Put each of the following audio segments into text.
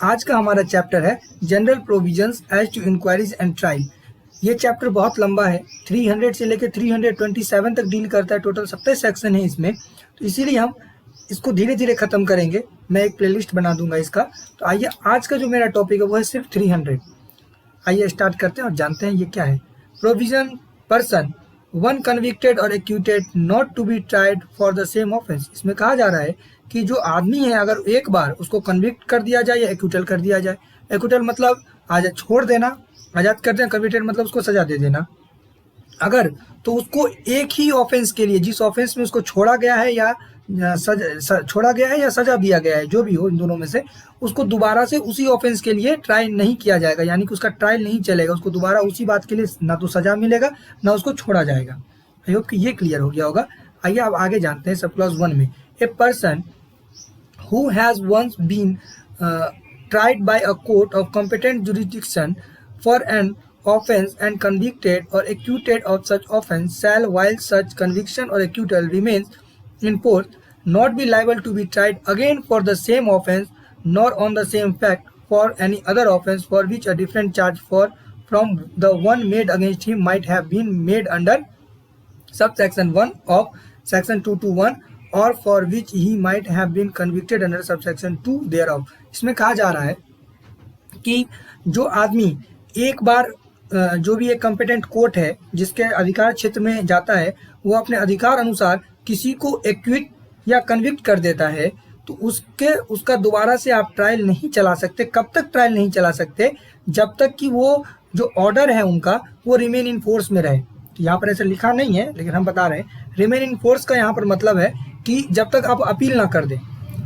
आज का हमारा चैप्टर है general provisions as to inquiries and trial. ये चैप्टर बहुत लंबा है, 300 से लेकर 327 तक डील करता है। टोटल 27 सेक्शन है इसमें, तो इसीलिए हम इसको धीरे धीरे ख़त्म करेंगे। मैं एक प्लेलिस्ट बना दूंगा इसका। तो आइए, आज का जो मेरा टॉपिक है वो है सिर्फ 300। आइए स्टार्ट करते हैं और जानते हैं ये क्या है। प्रोविजन पर्सन वन कन्विक्टेड और acquitted not to be tried for the same offence. इसमें कहा जा रहा है कि जो आदमी है अगर एक बार उसको कन्विक्ट कर दिया जाए या एक्यूटल कर दिया जाए। एक्यूटल मतलब आजाद छोड़ देना, आज़ाद कर देना। कन्विक्टेड मतलब उसको सजा दे देना। अगर तो उसको एक ही ऑफेंस के लिए, जिस ऑफेंस में उसको छोड़ा गया है या छोड़ा गया है या सजा दिया गया है, जो भी हो इन दोनों में से, उसको दोबारा से उसी ऑफेंस के लिए ट्रायल नहीं किया जाएगा, यानी कि उसका ट्रायल नहीं चलेगा। उसको दोबारा उसी बात के लिए ना तो सजा मिलेगा ना उसको छोड़ा जाएगा। आई होप कि ये क्लियर हो गया होगा। आइए अब आगे जानते हैं। सब क्लॉज 1 में a person who has once been tried by a court of competent jurisdiction for an offence and convicted or acquitted of such offence shall, while such conviction or acquittal remains in force, not be liable to be tried again for the same offence nor on the same fact for any other offence for which a different charge from the one made against him might have been made under subsection 1 of section 221 और for which he might have been convicted under subsection 2 thereof. इसमें कहा जा रहा है कि जो आदमी एक बार जो भी एक कॉम्पिटेंट कोर्ट है जिसके अधिकार क्षेत्र में जाता है, वो अपने अधिकार अनुसार किसी को एक्विट या कन्विक्ट कर देता है, तो उसका दोबारा से आप ट्रायल नहीं चला सकते। कब तक ट्रायल नहीं चला सकते? जब तक कि वो जो ऑर्डर है उनका वो रिमेन इन फोर्स में रहे। तो यहाँ पर ऐसा लिखा नहीं है, लेकिन हम बता रहे हैं रिमेन इन फोर्स का यहाँ पर मतलब है कि जब तक आप अपील ना कर दें,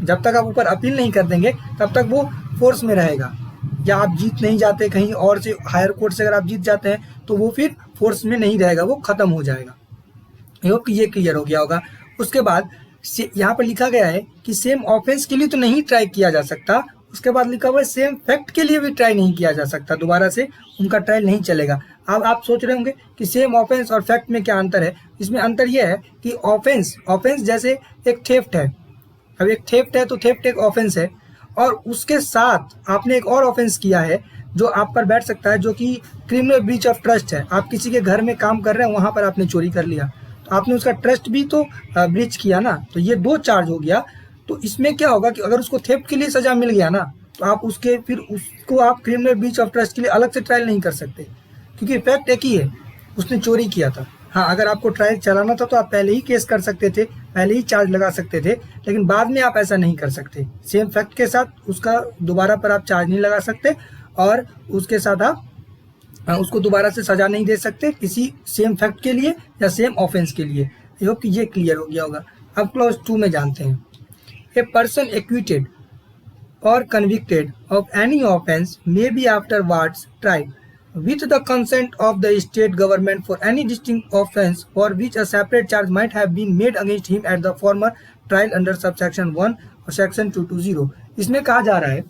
जब तक आप ऊपर अपील नहीं कर देंगे तब तक वो फोर्स में रहेगा। या आप जीत नहीं जाते कहीं और से, हायर कोर्ट से अगर आप जीत जाते हैं तो वो फिर फोर्स में नहीं रहेगा, वो खत्म हो जाएगा। ये क्लियर हो गया होगा। उसके बाद यहाँ पर लिखा गया है कि सेम ऑफेंस के लिए तो नहीं ट्राई किया जा सकता। उसके बाद लिखा हुआ है सेम फैक्ट के लिए भी ट्राई नहीं किया जा सकता, दोबारा से उनका ट्रायल नहीं चलेगा। अब आप सोच रहे होंगे कि सेम ऑफेंस और फैक्ट में क्या अंतर है। इसमें अंतर यह है कि ऑफेंस जैसे एक थेफ्ट है। अब एक थेफ्ट है तो थेफ्ट एक ऑफेंस है, और उसके साथ आपने एक और ऑफेंस किया है जो आप पर बैठ सकता है, जो कि क्रिमिनल ब्रीच ऑफ ट्रस्ट है। आप किसी के घर में काम कर रहे हैं, वहाँ पर आपने चोरी कर लिया, तो आपने उसका ट्रस्ट भी तो ब्रीच किया ना। तो ये 2 चार्ज हो गया। तो इसमें क्या होगा कि अगर उसको थेफ्ट के लिए सजा मिल गया ना, तो आप उसको आप क्रिमिनल ब्रीच ऑफ ट्रस्ट के लिए अलग से ट्रायल नहीं कर सकते, क्योंकि फैक्ट एक ही है, उसने चोरी किया था। हाँ, अगर आपको ट्रायल चलाना था तो आप पहले ही केस कर सकते थे, पहले ही चार्ज लगा सकते थे, लेकिन बाद में आप ऐसा नहीं कर सकते। सेम फैक्ट के साथ उसका दोबारा पर आप चार्ज नहीं लगा सकते, और उसके साथ आप उसको दोबारा से सजा नहीं दे सकते किसी सेम फैक्ट के लिए या सेम ऑफेंस के लिए। आई होप कि ये क्लियर हो गया होगा। अब क्लॉज 2 में जानते हैं। A person acquitted or convicted of any offence may be afterwards tried with the consent of the state government for any distinct offence for which a separate charge might have been made against him at the former trial under subsection 1 or section 220। इसमें कहा जा रहा है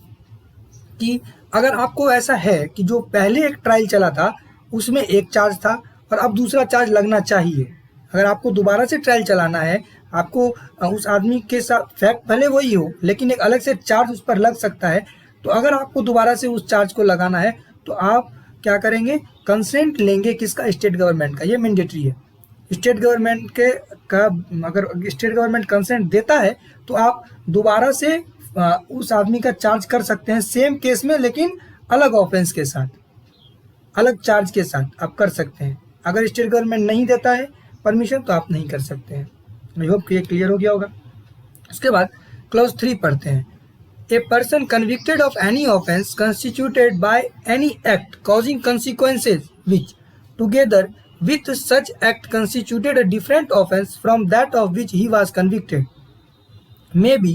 कि अगर आपको ऐसा है कि जो पहले एक ट्रायल चला था उसमें एक चार्ज था और अब दूसरा चार्ज लगना चाहिए, अगर आपको दोबारा से ट्रायल चलाना है, आपको उस आदमी के साथ फैक्ट भले वही हो लेकिन एक अलग से चार्ज उस पर लग सकता है, तो अगर आपको दोबारा से उस चार्ज को लगाना है तो आप क्या करेंगे? कंसेंट लेंगे। किसका? स्टेट गवर्नमेंट का। ये मैंडेटरी है। स्टेट गवर्नमेंट अगर स्टेट गवर्नमेंट कंसेंट देता है तो आप दोबारा से उस आदमी का चार्ज कर सकते हैं सेम केस में, लेकिन अलग ऑफेंस के साथ, अलग चार्ज के साथ आप कर सकते हैं। अगर स्टेट गवर्नमेंट नहीं देता है परमिशन तो आप नहीं कर सकते हैं। आई होप कि ये क्लियर हो गया होगा। उसके बाद क्लॉज 3 पढ़ते हैं। A person convicted of any offence constituted by any act causing consequences which together with such act constituted a different offense from that of which he was convicted may be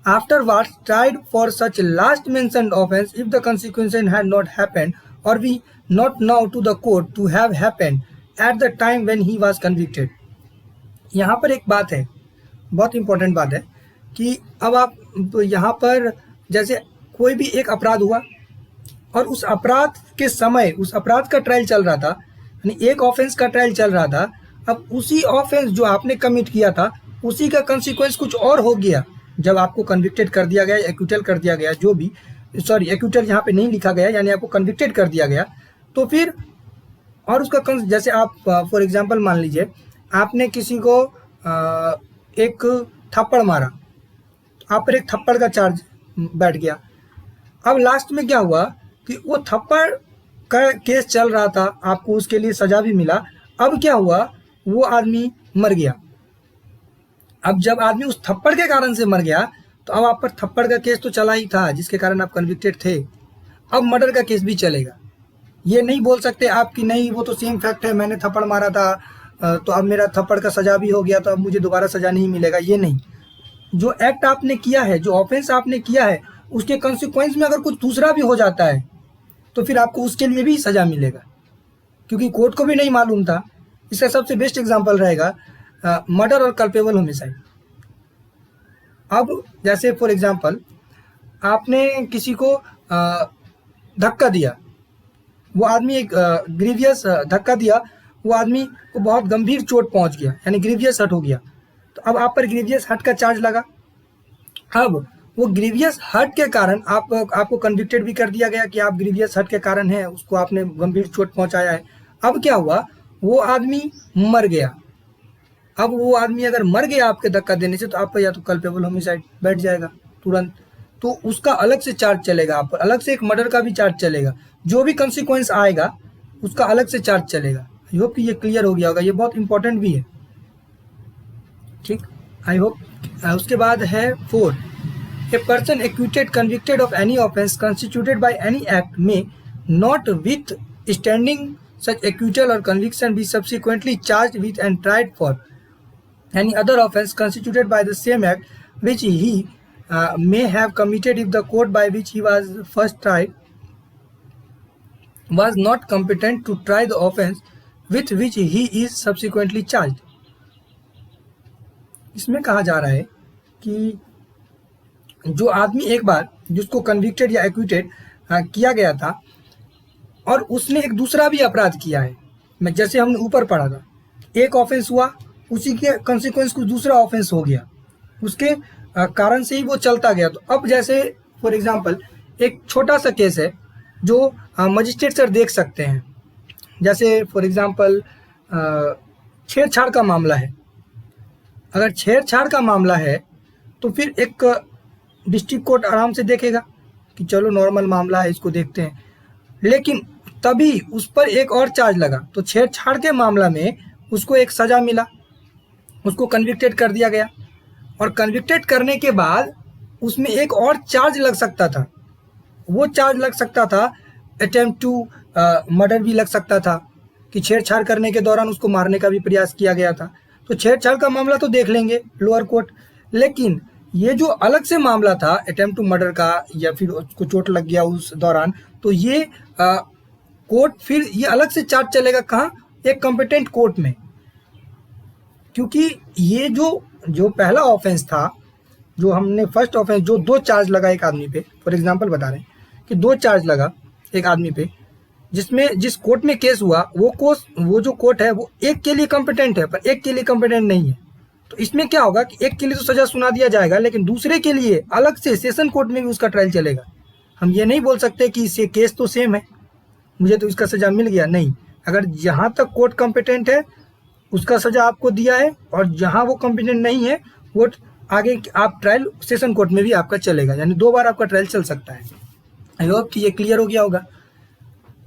afterwards tried for such last mentioned offense if the consequences had not happened or be not now to the court to have happened at the time when he was convicted। यहाँ पर एक बात है, बहुत important बात है कि अब आप यहाँ पर जैसे कोई भी एक अपराध हुआ और उस अपराध के समय उस अपराध का ट्रायल चल रहा था, यानी एक ऑफेंस का ट्रायल चल रहा था। अब उसी ऑफेंस जो आपने कमिट किया था उसी का कंसिक्वेंस कुछ और हो गया जब आपको कन्विक्टेड कर दिया गया, एक्विटल कर दिया गया, जो भी, सॉरी एक्यूटर यहाँ पे नहीं लिखा गया, यानी आपको कन्विक्टेड कर दिया गया, तो फिर और उसका जैसे आप फॉर एग्जांपल मान लीजिए आपने किसी को एक थप्पड़ मारा, आप पर एक थप्पड़ का चार्ज बैठ गया। अब लास्ट में क्या हुआ कि वो थप्पड़ का केस चल रहा था, आपको उसके लिए सजा भी मिला। अब क्या हुआ, वो आदमी मर गया। अब जब आदमी उस थप्पड़ के कारण से मर गया तो अब आप पर थप्पड़ का केस तो चला ही था जिसके कारण आप कन्विक्टेड थे, अब मर्डर का केस भी चलेगा। ये नहीं बोल सकते आप कि नहीं वो तो सेम फैक्ट है, मैंने थप्पड़ मारा था तो अब मेरा थप्पड़ का सजा भी हो गया तो अब मुझे दोबारा सजा नहीं मिलेगा, ये नहीं। जो एक्ट आपने किया है, जो ऑफेंस आपने किया है, उसके कंसिक्वेंस में अगर कुछ दूसरा भी हो जाता है तो फिर आपको उसके लिए भी सजा मिलेगा, क्योंकि कोर्ट को भी नहीं मालूम था। इसका सबसे बेस्ट एग्जांपल रहेगा मर्डर और कल्पेबल होमिसाइड। अब जैसे फॉर एग्जांपल आपने किसी को धक्का दिया, वो आदमी एक ग्रीवियस धक्का दिया, वो आदमी को बहुत गंभीर चोट पहुंच गया, यानी ग्रीवियस हर्ट हो गया, तो अब आप पर ग्रीवियस हर्ट का चार्ज लगा। अब वो ग्रीवियस हर्ट के कारण आपको कन्विक्टेड भी कर दिया गया कि आप ग्रीवियस हर्ट के कारण है, उसको आपने गंभीर चोट पहुंचाया है। अब क्या हुआ, वो आदमी मर गया। अब वो आदमी अगर मर गया आपके धक्का देने से, तो आप पर या तो कल्पेबल होमिसाइड बैठ जाएगा तुरंत, तो उसका अलग से चार्ज चलेगा, आप पर अलग से एक मर्डर का भी चार्ज चलेगा। जो भी कंसिक्वेंस आएगा उसका अलग से चार्ज चलेगा। आई होप कि ये क्लियर हो गया होगा, ये बहुत इंपॉर्टेंट भी है, ठीक, आई होप। उसके बाद है 4, a person acquitted convicted of any offence constituted by any act में notwithstanding such acquittal or conviction be subsequently charged with and tried for any other offence constituted by the same act which he may have committed if the court by which he was first tried was not competent to try the offence with which he is subsequently charged। इसमें कहा जा रहा है कि जो आदमी एक बार जिसको कन्विक्टेड या एक्विटेड किया गया था और उसने एक दूसरा भी अपराध किया है, मैं जैसे हमने ऊपर पढ़ा था, एक ऑफेंस हुआ, उसी के कंसिक्वेंस कुछ दूसरा ऑफेंस हो गया, उसके कारण से ही वो चलता गया। तो अब जैसे फॉर एग्जांपल एक छोटा सा केस है जो मजिस्ट्रेट सर देख सकते हैं, जैसे फॉर एग्जांपल छेड़छाड़ का मामला है। अगर छेड़छाड़ का मामला है तो फिर एक डिस्ट्रिक्ट कोर्ट आराम से देखेगा कि चलो नॉर्मल मामला है, इसको देखते हैं, लेकिन तभी उस पर एक और चार्ज लगा, तो छेड़छाड़ के मामला में उसको एक सजा मिला, उसको कन्विक्टेड कर दिया गया, और कन्विक्टेड करने के बाद उसमें एक और चार्ज लग सकता था। वो चार्ज लग सकता था अटेम्प्ट टू मर्डर भी लग सकता था, कि छेड़छाड़ करने के दौरान उसको मारने का भी प्रयास किया गया था। तो छेड़छाड़ का मामला तो देख लेंगे लोअर कोर्ट, लेकिन ये जो अलग से मामला था अटेम्प्ट टू मर्डर का, या फिर उसको चोट लग गया उस दौरान, तो ये कोर्ट फिर ये अलग से चार्ज चलेगा कहाँ, एक कॉम्पिटेंट कोर्ट में, क्योंकि ये जो पहला ऑफेंस था, जो हमने फर्स्ट ऑफेंस जो 2 चार्ज लगा एक आदमी पे, फॉर एग्जांपल बता रहे हैं कि 2 चार्ज लगा एक आदमी पे, जिसमें जिस कोर्ट में केस हुआ वो जो कोर्ट है वो एक के लिए कॉम्पिटेंट है पर एक के लिए कॉम्पिटेंट नहीं है। तो इसमें क्या होगा कि एक के लिए तो सजा सुना दिया जाएगा, लेकिन दूसरे के लिए अलग से सेशन कोर्ट में भी उसका ट्रायल चलेगा। हम ये नहीं बोल सकते कि इससे केस तो सेम है, मुझे तो इसका सजा मिल गया, नहीं। अगर जहाँ तक कोर्ट कॉम्पिटेंट है उसका सजा आपको दिया है, और जहाँ वो कॉम्पिटेंट नहीं है वो आगे आप ट्रायल सेशन कोर्ट में भी आपका चलेगा, यानी 2 बार आपका ट्रायल चल सकता है। आई होप कि ये क्लियर हो गया होगा।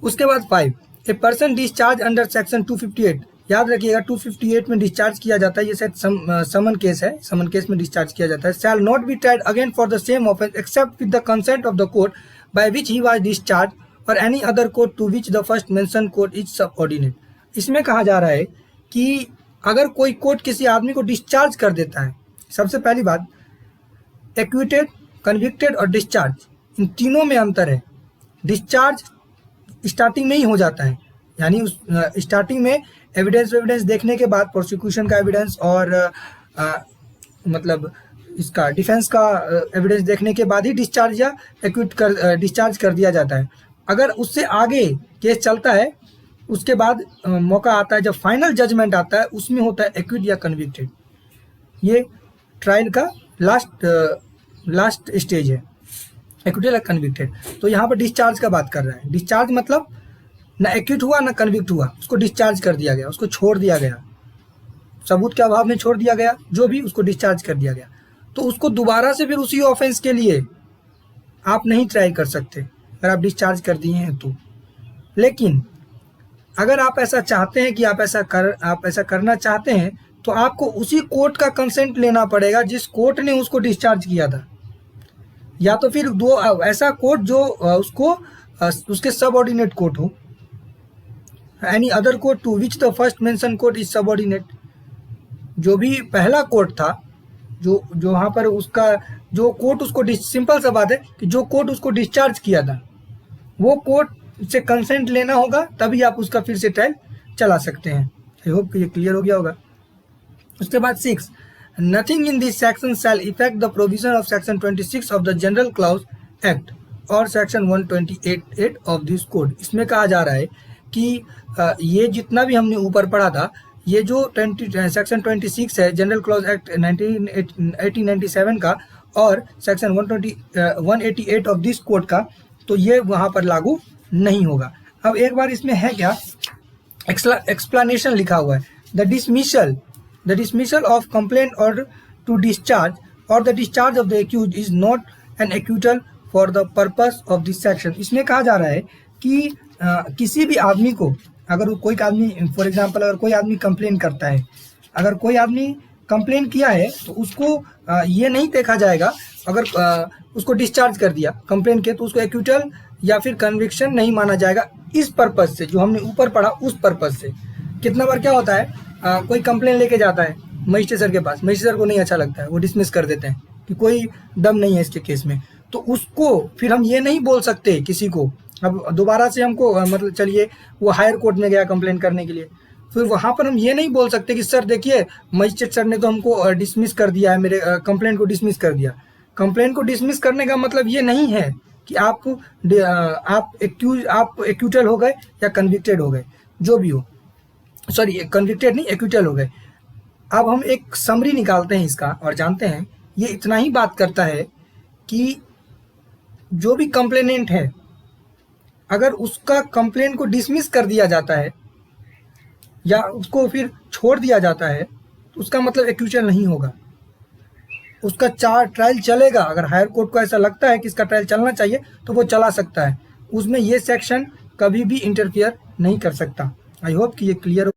उसके बाद 5, a person discharge under section 258, याद रखिएगा 258 में डिस्चार्ज किया जाता है, ये शायद समन केस है, समन केस में डिस्चार्ज किया जाता है। Shall not be tried again for the same offence except with the consent of the court by which he was discharge और any other court to which the first mention court is subordinate. इसमें कहा जा रहा है कि अगर कोई court किसी आदमी को डिस्चार्ज कर देता है, सबसे पहली बात एक्विटेड, कन्विक्टेड और डिस्चार्ज, इन तीनों में अंतर है। डिस्चार्ज स्टार्टिंग में ही हो जाता है, यानी उस स्टार्टिंग में एविडेंस देखने के बाद, प्रोसिक्यूशन का एविडेंस और मतलब इसका डिफेंस का एविडेंस देखने के बाद ही डिस्चार्ज या डिस्चार्ज कर दिया जाता है। अगर उससे आगे केस चलता है, उसके बाद मौका आता है जब फाइनल जजमेंट आता है, उसमें होता है एक्विट या कन्विक्टेड। ये ट्रायल का लास्ट स्टेज है। एक्यूटेड या कन्विक्टेड। तो यहाँ पर डिस्चार्ज का बात कर रहा है। डिस्चार्ज मतलब ना एक्यूट हुआ ना कन्विक्ट हुआ, उसको डिस्चार्ज कर दिया गया, उसको छोड़ दिया गया, सबूत के अभाव में छोड़ दिया गया, जो भी उसको डिस्चार्ज कर दिया गया। तो उसको दोबारा से फिर उसी ऑफेंस के लिए आप नहीं ट्राई कर सकते अगर आप डिस्चार्ज कर दिए हैं तो। लेकिन अगर आप ऐसा चाहते हैं कि आप ऐसा करना चाहते हैं तो आपको उसी कोर्ट का कंसेंट लेना पड़ेगा जिस कोर्ट ने उसको डिस्चार्ज किया था, या तो फिर दो ऐसा कोर्ट जो उसके सबऑर्डिनेट कोर्ट हो, any other court to which the first mention court is subordinate. जो भी पहला कोर्ट था, जो वहाँ पर उसका जो कोर्ट उसको, सिंपल सा बात है कि जो कोर्ट उसको डिस्चार्ज किया था वो कोर्ट से कंसेंट लेना होगा, तभी आप उसका फिर से ट्रायल चला सकते हैं। आई होप कि ये क्लियर हो गया होगा। उसके बाद 6, nothing in this section shall effect the provision of section 26 of the general clause act और सेक्शन 128 ऑफ दिस कोड। इसमें कहा जा रहा है कि ये जितना भी हमने ऊपर पढ़ा था, ये जो सेक्शन 26 है जनरल क्लॉज एक्ट 1897 का और सेक्शन 188 ऑफ दिस कोड का, तो ये वहाँ पर लागू नहीं होगा। अब एक बार इसमें है क्या, एक्सप्लेनेशन लिखा हुआ है, द डिसमिसल ऑफ कंप्लेंट और टू डिस्चार्ज और the discharge of the accuse is not an acquittal for the purpose of this section. इसमें कहा जा रहा है कि किसी भी आदमी को, अगर कोई आदमी, फॉर एग्जांपल अगर कोई आदमी कंप्लेन करता है, अगर कोई आदमी कंप्लेन किया है तो उसको ये नहीं देखा जाएगा, अगर उसको डिस्चार्ज कर दिया कंप्लेन के, तो उसको एक्यूटल या फिर कन्विक्शन नहीं माना जाएगा। इस पर्पज से जो हमने ऊपर पढ़ा, उस पर्पज से। कितना बार क्या होता है, कोई कंप्लेन लेके जाता है मजिस्ट्रेट सर के पास, मजिस्ट्रेट सर को नहीं अच्छा लगता है, वो डिसमिस कर देते हैं कि कोई दम नहीं है इसके केस में, तो उसको फिर हम ये नहीं बोल सकते किसी को, अब दोबारा से हमको मतलब चलिए वो हायर कोर्ट में गया कंप्लेन करने के लिए, फिर वहाँ पर हम ये नहीं बोल सकते कि सर देखिए मजिस्ट्रेट सर ने तो हमको डिसमिस कर दिया है, मेरे कंप्लेंट को डिसमिस कर दिया। कंप्लेंट को डिसमिस करने का मतलब ये नहीं है कि आप एक्यूटल हो गए या कन्विक्टेड हो गए, जो भी हो, सॉरी कन्विक्टेड नहीं, एक्यूटल हो गए। अब हम एक समरी निकालते हैं इसका और जानते हैं, ये इतना ही बात करता है कि जो भी कंप्लेनेंट है, अगर उसका कंप्लेंट को डिसमिस कर दिया जाता है या उसको फिर छोड़ दिया जाता है, तो उसका मतलब एक्यूटल नहीं होगा, उसका ट्रायल चलेगा। अगर हायर कोर्ट को ऐसा लगता है कि इसका ट्रायल चलना चाहिए तो वो चला सकता है, उसमें ये सेक्शन कभी भी इंटरफियर नहीं कर सकता। आई होप कि ये क्लियर हो।